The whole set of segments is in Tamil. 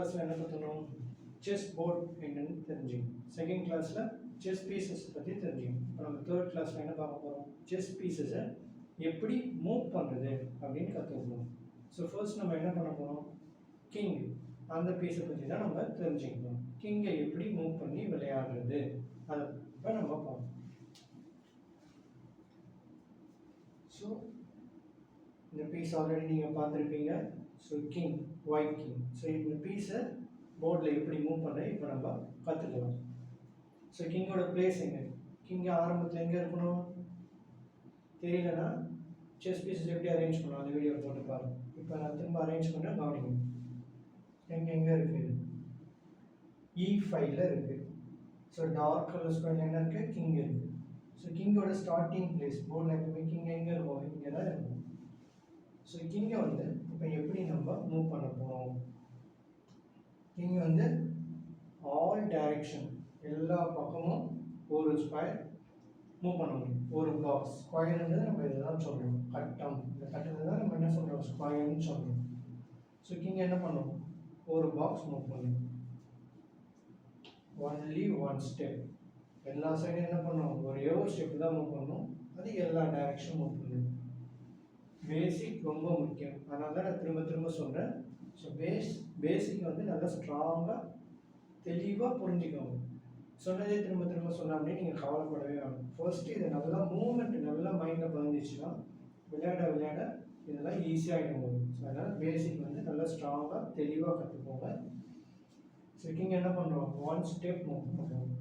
கிளாஸில் என்ன பார்த்தணும், செஸ் போர்ட் என்னன்னு தெரிஞ்சுக்கணும். செகண்ட் கிளாஸில் செஸ் பீசஸ் பற்றி தெரிஞ்சுக்கணும். இப்போ நம்ம தேர்ட் கிளாஸில் என்ன பார்க்க போகிறோம், செஸ் பீசஸை எப்படி மூவ் பண்ணுறது அப்படின்னு கற்றுக்கணும். ஸோ ஃபர்ஸ்ட் நம்ம என்ன பண்ண போகிறோம், கிங் அந்த பீஸை பற்றி தான் நம்ம தெரிஞ்சுக்கணும். கிங்கை எப்படி மூவ் பண்ணி விளையாடுறது அதை இப்போ நம்ம பார்ப்போம். ஸோ இந்த பீஸ் ஆல்ரெடி நீங்கள் பார்த்துருப்பீங்க. So king, white king. So இந்த பீஸை போர்டில் எப்படி மூவ் பண்ண இப்போ நம்ம கற்றுக்கலாம். ஸோ கிங்கோட பிளேஸ் எங்கே, கிங்கை ஆரம்பத்தில் எங்கே இருக்கணும் தெரியலன்னா செஸ் பீஸஸ் எப்படி அரேஞ்ச் பண்ணலாம் அந்த வீடியோ போட்டு பாருங்க. இப்போ நான் திரும்ப அரேஞ்ச் பண்ண கவனிக்கணும். எங்கே இருக்குது, E5ல இருக்குது. ஸோ டார்க் கலர் ஸ்கொயரில் என்ன இருக்குது, கிங் இருக்குது. ஸோ கிங்கோட ஸ்டார்டிங் பிளேஸ் போர்டில் எப்பவுமே கிங் எங்கே இருக்கும், இங்கே தான் இருக்கும். ஸோ கிங்கை வந்து இப்போ எப்படி நம்ம மூவ் பண்ண போகிறோம், கிங் வந்து ஆல் டைரக்ஷன் எல்லா பக்கமும் ஒரு ஸ்கொயர் மூவ் பண்ண முடியும். ஒரு பாக்ஸ் ஸ்கொயர்ன்றது நம்ம இதெல்லாம் சொல்கிறோம், கட்டம். இந்த கட்டத்தை தான் நம்ம என்ன சொல்கிறோம், ஸ்கொயர்னு சொல்கிறோம். ஸோ கிங் என்ன பண்ணும், ஒரு பாக்ஸ் மூவ் பண்ணும், ஒன்லி ஒன் ஸ்டெப். எல்லா சைடும் என்ன பண்ணும், ஒரே ஒரு ஸ்டெப் தான் மூவ் பண்ணும், அது எல்லா டைரக்ஷனும் மூவ் பண்ணும். பேசிக் ரொம்ப முக்கியம், அதனால தான் நான் திரும்ப திரும்ப சொல்கிறேன். ஸோ பேசிக் வந்து நல்லா ஸ்ட்ராங்காக தெளிவாக புரிஞ்சுக்கணும். சொன்னதே திரும்ப திரும்ப சொன்ன அப்படின்னு நீங்கள் கவலைப்படவே வேணும். ஃபர்ஸ்ட்டு இதை நல்லா மூவ்மெண்ட் நல்லா மைண்டில் பதிஞ்சிச்சுன்னா விளையாட விளையாட இதெல்லாம் ஈஸியாகிடும் போகுது. ஸோ அதனால் பேசிக் வந்து நல்லா ஸ்ட்ராங்காக தெளிவாக கற்றுக்கோங்க. ஸோ கிங் என்ன பண்ணுறோம், ஒன் ஸ்டெப் மூவ் பண்ணுறோம்,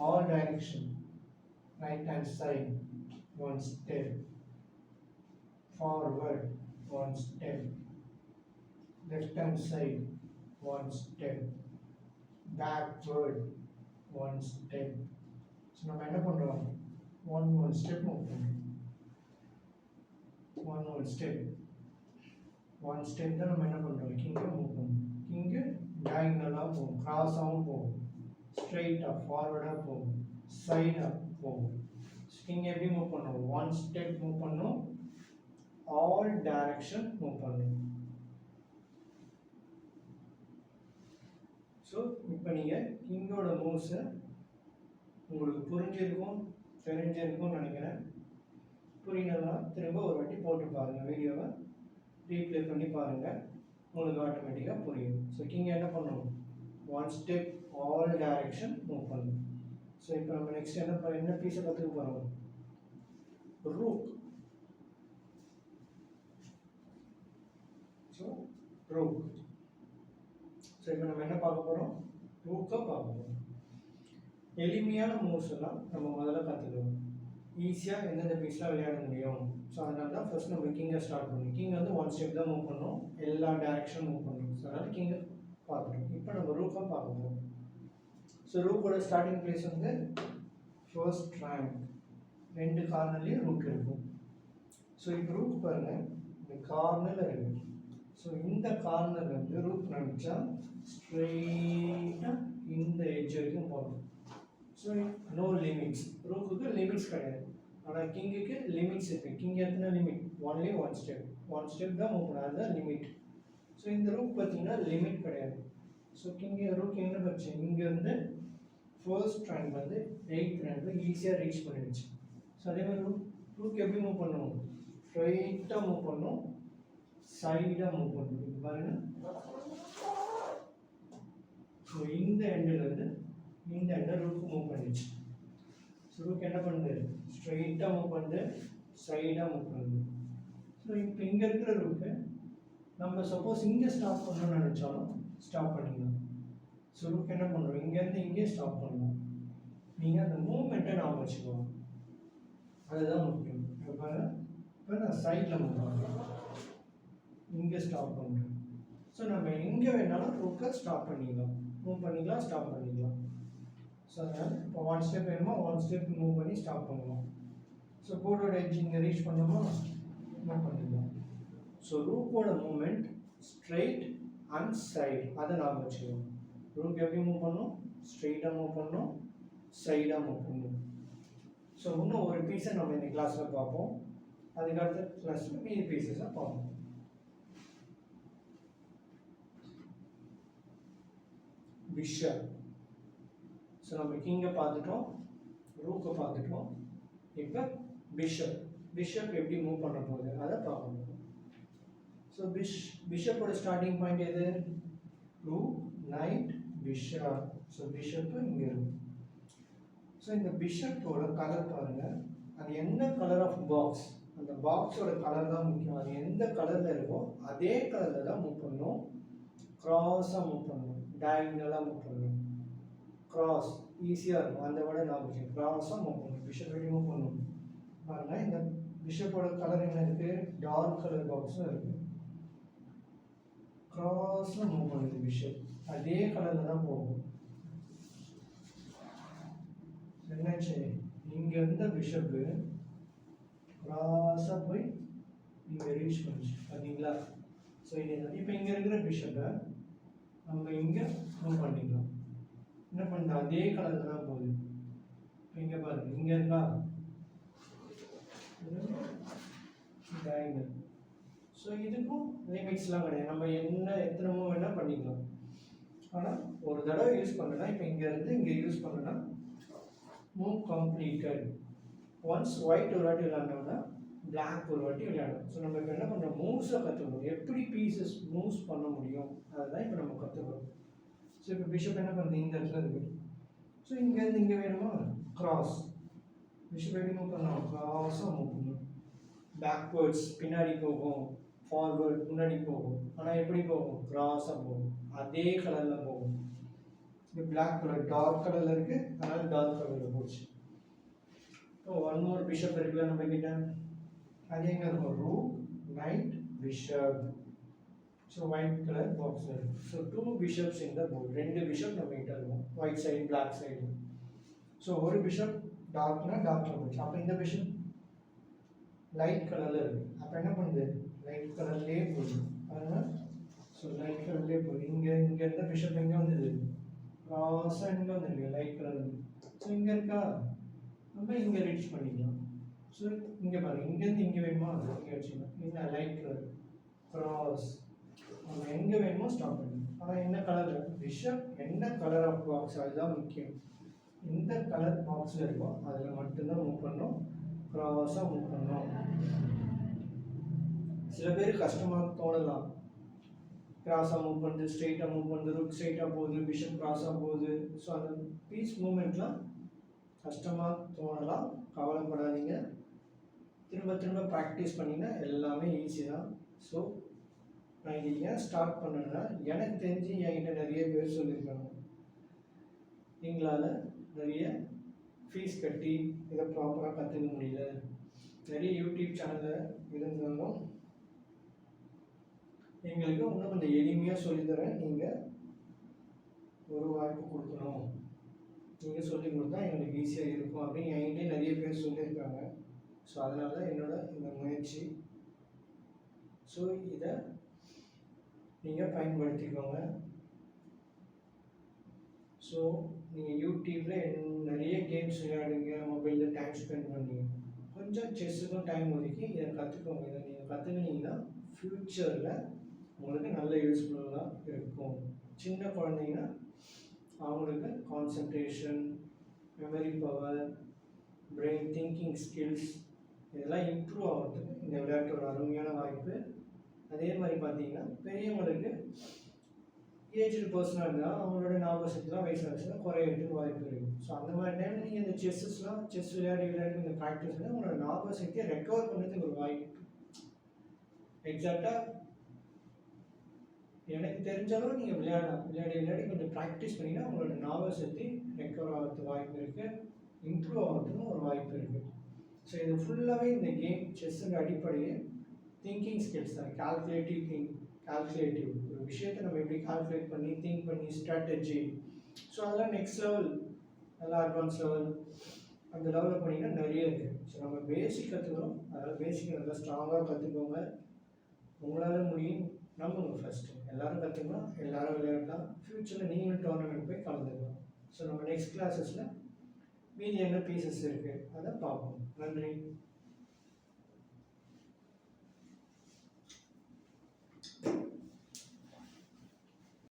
all direction, right hand side one step, forward one step, left hand side one step, backward one step. So நம்ம என்ன பண்றோம், one step மூவ் பண்றோம், one step தான் நம்ம என்ன பண்றோம், கிங்க மூவ் பண்றோம். கிங்க டயகனலா போகும், கிராஸாவும் போகும், ஸ்ட்ரைட்டா ஃபார்வர்டா போகும், சைடா போகும். கிங்க எப்படி மூவ் பண்ணுவோம், ஒன் ஸ்டெப் மூவ் பண்ணோம், ஆல் டைரக்ஷன் மூவ் பண்ணும். ஸோ இப்போ நீங்கள் கிங்கோட மூவ்ஸை உங்களுக்கு புரிஞ்சிருக்கும் தெரிஞ்சிருக்கும்னு நினைக்கிறேன். புரியலன்னா திரும்ப ஒரு வாட்டி போட்டு பாருங்கள், வீடியோவை ரீப்ளே பண்ணி பாருங்கள், உங்களுக்கு ஆட்டோமேட்டிக்காக புரியும். ஸோ கிங் என்ன பண்ணணும், one step all direction move பண்ணணும். ஸோ இப்போ நம்ம நெக்ஸ்ட் என்ன பீஸை கற்றுக்க போகிறோம், ரூக். So rook. ஸோ இப்போ நம்ம என்ன பார்க்க போகிறோம், ரூக்கை பார்க்க போகிறோம். எளிமையான மூவ்ஸ் எல்லாம் நம்ம முதல்ல கற்றுக்குவோம், ஈஸியாக எந்தெந்த பீஸ்லாம் விளையாட முடியும். ஸோ அதனால தான் ஃபர்ஸ்ட் நம்ம கிங்கை ஸ்டார்ட் பண்ணணும். கிங் வந்து ஒன் ஸ்டெப் தான் மூவ் பண்ணணும், எல்லா டைரக்ஷனும் மூவ் பண்ணணும். ஸோ அதனால் கிங்கை பார்த்துட்டோம். இப்போ நம்ம ரூக்கை பார்க்க போகிறோம். ஸோ ரூக்கோட ஸ்டார்டிங் பிளேஸ் வந்து ஃபர்ஸ்ட் ரேங்க், ரெண்டு கார்னர்லேயும் ரூக் இருக்கும். ஸோ இப்போ ரூக் பாருங்கள், இந்த கார்னரில் இருக்குது. ஸோ இந்த கார்னர் வந்து ரூக் நினச்சா ஸ்ட்ரெயிட்டாக இந்த எட்ஜ் வரைக்கும் போகணும். ஸோ நோ லிமிட்ஸ், ரூக்குக்கு லிமிட்ஸ் கிடையாது. ஆனால் கிங்குக்கு லிமிட்ஸ் இருக்குது. கிங் எத்தனை லிமிட், ஒன்லி ஒன் ஸ்டெப் தான் மூவ் பண்ணாது, அதுதான் லிமிட். ஸோ இந்த ரூக் பார்த்தீங்கன்னா லிமிட் கிடையாது. ஸோ ரூக் என்ன பண்ணுச்சு, இங்கேருந்து ஃபர்ஸ்ட் ரேங்க் வந்து 8th ரேங்க் ஈஸியாக ரீச் பண்ணிடுச்சு. ஸோ அதே மாதிரி ரூக் எப்படி மூவ் பண்ணணும், ஸ்ட்ரைட்டாக மூவ் பண்ணணும், சைடாக மூவ் பண்ணணும். இது பாருங்க, ஸோ இந்த எண்டிலேருந்து இந்த எண்டை ரூக் மூவ் பண்ணிடுச்சு. ஸோ ரூக் என்ன பண்ணுது, ஸ்ட்ரைட்டாக மூவ் பண்ணுது, சைடாக மூவ் பண்ணுது. ஸோ இப்போ இங்கே இருக்கிற ரூக்கு நம்ம சப்போஸ் இங்கே ஸ்டாப் பண்ணணும்னு நினச்சாலும் ஸ்டாப் பண்ணிக்கலாம். ஸோ ரூக் என்ன பண்ணுறோம், இங்கேருந்து இங்கே ஸ்டாப் பண்ணலாம். நீங்கள் அந்த மூவ்மெண்ட்டை நாம் வச்சுக்குவோம், அதுதான் முக்கியம். இப்போ நான் சைடில் மூவ் பண்ணுறேன், இங்கே ஸ்டாப் பண்ணுறேன். ஸோ நம்ம எங்கே வேணாலும் ரூக்கை ஸ்டாப் பண்ணிக்கலாம், மூவ் பண்ணிக்கலாம், ஸ்டாப் பண்ணிக்கலாம். ஸோ அதனால் இப்போ ஒன் ஸ்டெப் வேணுமா, ஒன் ஸ்டெப் மூவ் பண்ணி ஸ்டாப் பண்ணலாம். ஸோ போர்டோட எட்ஜ் இங்கே ரீச் பண்ணோமா, மூவ் பண்ணிக்கலாம். ஸோ ரூக்கோட மூவ்மெண்ட் ஸ்ட்ரெயிட் அண்ட் சைடு, அதை நாம் வச்சுக்கணும். ரூக் எப்படி மூவ் பண்ணணும், ஸ்ட்ரெயிட்டாக மூவ் பண்ணணும், சைடாக மூவ் பண்ணணும். ஸோ இன்னும் ஒரு பீஸை நம்ம இந்த கிளாஸில் பார்ப்போம், அதுக்கடுத்த கிளாஸில் மீதி பீசஸை பார்ப்போம். பிஷப். ஸோ நம்ம கிங்கை பார்த்துட்டோம், ரூக்கை பார்த்துட்டோம். இப்போ பிஷப் எப்படி மூவ் பண்ண போகுது அதை பார்க்கணும். ஸோ பிஷப்போட ஸ்டார்டிங் பாயிண்ட் எது? Rook, knight, bishop. So bishop இங்கே இருக்கு. ஸோ இந்த பிஷப்போட கலர் பாருங்கள், அது என்ன கலர் ஆஃப் பாக்ஸ், அந்த பாக்ஸோட கலர் தான் முக்கியம். அது எந்த கலரில் இருக்கோ அதே கலரில் தான் மூவ் பண்ணணும். க்ராஸாக மூவ் பண்ணணும், டயகனலாக மூவ் பண்ணணும். க்ராஸ் ஈஸியாக இருக்கும், அந்த விட நான் முக்கியம். க்ராஸாக மூவ் பண்ணணும், பிஷப் எப்படி மூவ் பண்ணணும் பாருங்கள். இந்த பிஷப்போட கலர் என்ன இருக்குது? டார்க் கலர் பாக்ஸும் இருக்குது. க்ராஸில் மூவ் பண்ணுது பிஷப், அதே கலரில் தான் போகும். என்னாச்சு? இங்கே இருந்த பிஷப்பு க்ராஸாக போய் இங்கே ரீச் பண்ணிச்சு பார்த்தீங்களா? ஸோ இப்போ இங்கே இருக்கிற பிஷப்பை நம்ம இங்கே மூவ் பண்ணிக்கலாம். என்ன பண்ணுறது? அதே கலரில் தான் போகுது. இப்போ இங்கே பாருங்கள், இங்கே இருக்கா டயகனல். ஸோ இதுக்கும் லிமிட்ஸ்லாம் கிடையாது, நம்ம எத்தனை மூவ் வேணால் பண்ணிக்கலாம். ஆனால் ஒரு தடவை யூஸ் பண்ணனா, இப்போ இங்கேருந்து இங்கே யூஸ் பண்ணனா மூவ் கம்ப்ளீட்டட். ஒன்ஸ் ஒயிட் ஒரு வாட்டி விளையாண்டோம்னா பிளாக் ஒரு வாட்டி விளையாடும். ஸோ நம்ம இப்போ என்ன பண்ணுறோம்? மூவ்ஸை கற்றுக்கணும், எப்படி பீசஸ் மூவ்ஸ் பண்ண முடியும் அதுதான் இப்போ நம்ம கற்றுக்கணும். ஸோ இப்போ பிஷப் என்ன பண்ணுறது? இந்த இடத்துல இருக்குது. ஸோ இங்கேருந்து இங்கே வேணுமா? கிராஸ். பிஷப் எப்படி மூவ் பண்ணணும்? கிராஸாக மூவ் பண்ணணும். பேக்வேர்ட்ஸ் பின்னாடி போகும், ஃபார்வேர்ட் முன்னாடி போகும். ஆனால் எப்படி போகும்? கிராஸாக போகும், அதே கலரில் போகும். இது பிளாக் கலர் டார்க் கலரில் இருக்குது, அதனால் டார்க் கலரில் போச்சு. இப்போ ஒன் மோர் பிஷப் இருக்குல்ல நம்ம கிட்ட, அது எங்கே இருக்கும்? Rook, knight, bishop. So white colour பாக்ஸில் இருக்குது. ஸோ 2 பிஷப்ஸ் இந்த போர்டு, 2 பிஷப் நம்ம கிட்ட இருக்கும், white side black side. So ஒரு பிஷப் டார்க்னா டார்க்கில் போச்சு. அப்போ இந்த பிஷப் லைட் கலரில் இருக்குது. அப்போ என்ன பண்ணுது? லைட் கலர்லேயே போகுது அதனால். ஸோ லைட் கலர்லேயே போகுது. இங்கே இருந்த பிஷப் எங்கே வந்தது? க்ராஸாக எங்கே வந்துருக்கு? Light colour. ஸோ இங்கே இருக்கா, நம்ம இங்கே ரீச் பண்ணிக்கலாம். ஸோ இங்கே பாருங்கள், இங்கேருந்து இங்கே வேணுமா இங்கே வச்சுக்கலாம். என்ன லைட் கலர் க்ராஸ், நம்ம எங்கே வேணுமோ ஸ்டாப் பண்ணணும். ஆனால் என்ன கலர்? பிஷப் என்ன கலர் ஆஃப் பாக்ஸ் அதுதான் முக்கியம். இந்த கலர் பாக்ஸில் இருக்கும் அதில் மட்டும்தான் மூவ் பண்ணணும், க்ராஸாக மூவ் பண்ணணும். சில பேர் கஷ்டமாக தோணலாம், கிராஸாக மூவ் பண்ணுது, ஸ்ட்ரெயிட்டாக மூவ் பண்ணுது, ரூக் ஸ்ட்ரெயிட்டாக போகுது, பிஷப் கிராஸாக போகுது. ஸோ அந்த பீஸ் மூமெண்ட்லாம் கஷ்டமாக தோணலாம், கவலைப்படாதீங்க. திரும்ப திரும்ப ப்ராக்டிஸ் பண்ணிங்கன்னா எல்லாமே ஈஸி தான். ஸோ நான் இது ஏன் ஸ்டார்ட் பண்ணேன்னா, எனக்கு தெரிஞ்சு என்கிட்ட நிறைய பேர் சொல்லியிருக்காங்க, எங்களால் நிறைய ஃபீஸ் கட்டி இதை ப்ராப்பராக கற்றுக்க முடியல. நிறைய யூடியூப் சேனலில் இருந்தாலும் எங்களுக்கு இன்னும் கொஞ்சம் எளிமையாக சொல்லித்தரேன், நீங்கள் ஒரு வாய்ப்பு கொடுக்கணும், நீங்கள் சொல்லி கொடுத்தா எங்களுக்கு ஈஸியாக இருக்கும் அப்படின்னு என்கிட்டே நிறைய பேர் சொல்லியிருக்காங்க. ஸோ அதனால தான் என்னோட இந்த முயற்சி. ஸோ இதை நீங்கள் பயன்படுத்திக்கோங்க. ஸோ நீங்கள் யூடியூப்பில் நிறைய கேம்ஸ் விளையாடுங்க, மொபைலில் டைம் ஸ்பெண்ட் பண்ணுங்க, கொஞ்சம் செஸ்ஸுக்கும் டைம் ஒதுக்கி இதை கற்றுக்கோங்க. இதை நீங்கள் கற்றுக்கினீங்கன்னா ஃப்யூச்சரில் உங்களுக்கு நல்ல யூஸ்ஃபுல்லாக இருக்கும். சின்ன குழந்தைங்கன்னா அவங்களுக்கு concentration, memory power, brain thinking skills இதெல்லாம் இம்ப்ரூவ் ஆகிறதுக்கு இந்த விளையாட்டு ஒரு அருமையான வாய்ப்பு. அதே மாதிரி பார்த்தீங்கன்னா பெரியவங்களுக்கு ஏஜ்டு பர்சனாக இருந்தால் அவங்களோட ஞாபக சக்திலாம் வயசு ஆச்சுன்னா குறையிறதுக்கு வாய்ப்பு இருக்குது. ஸோ அந்த மாதிரி டைம் நீங்கள் இந்த செஸ் விளையாடி இந்த ப்ராக்டிஸ் பண்ணி உங்களோட ஞாபக சக்தியை ரெக்கவர் பண்ணுறதுக்கு ஒரு வாய்ப்பு. எக்ஸாக்டாக எனக்கு தெரிஞ்சாலும் நீங்கள் விளையாடி கொஞ்சம் ப்ராக்டிஸ் பண்ணிங்கன்னா உங்களோட ஞாபக சக்தி ரெக்கவர் ஆகிறதுக்கு வாய்ப்பு இருக்குது, இம்ப்ரூவ் ஆகிறதுக்கும் ஒரு வாய்ப்பு இருக்குது. ஸோ இது ஃபுல்லாகவே இந்த கேம் செஸ்ஸுங்க அடிப்படையே திங்கிங் ஸ்கில்ஸ் தான். கால்குலேட்டிவ் ஒரு விஷயத்தை நம்ம எப்படி கால்குலேட் பண்ணி திங்க் பண்ணி ஸ்ட்ராட்டஜி. ஸோ அதெல்லாம் நெக்ஸ்ட் லெவல், நல்லா அட்வான்ஸ் லெவல், அந்த லெவலில் போனீங்கன்னா நிறைய இருக்குது. ஸோ நம்ம பேசிக் கற்றுக்கணும், அதனால் பேசிக் நல்லா ஸ்ட்ராங்காக கற்றுக்கோங்க. உங்களால் முடியும், நம்புங்க. ஃபஸ்ட்டு எல்லோரும் கற்றுக்கலாம், எல்லோரும் விளையாடலாம். ஃப்யூச்சரில் நீங்களும் டோர்னமெண்ட் போய் கலந்துக்கலாம். ஸோ நம்ம நெக்ஸ்ட் கிளாஸஸில் மீதி என்ன பீசஸ் இருக்குது அதை பார்ப்போம். நன்றி.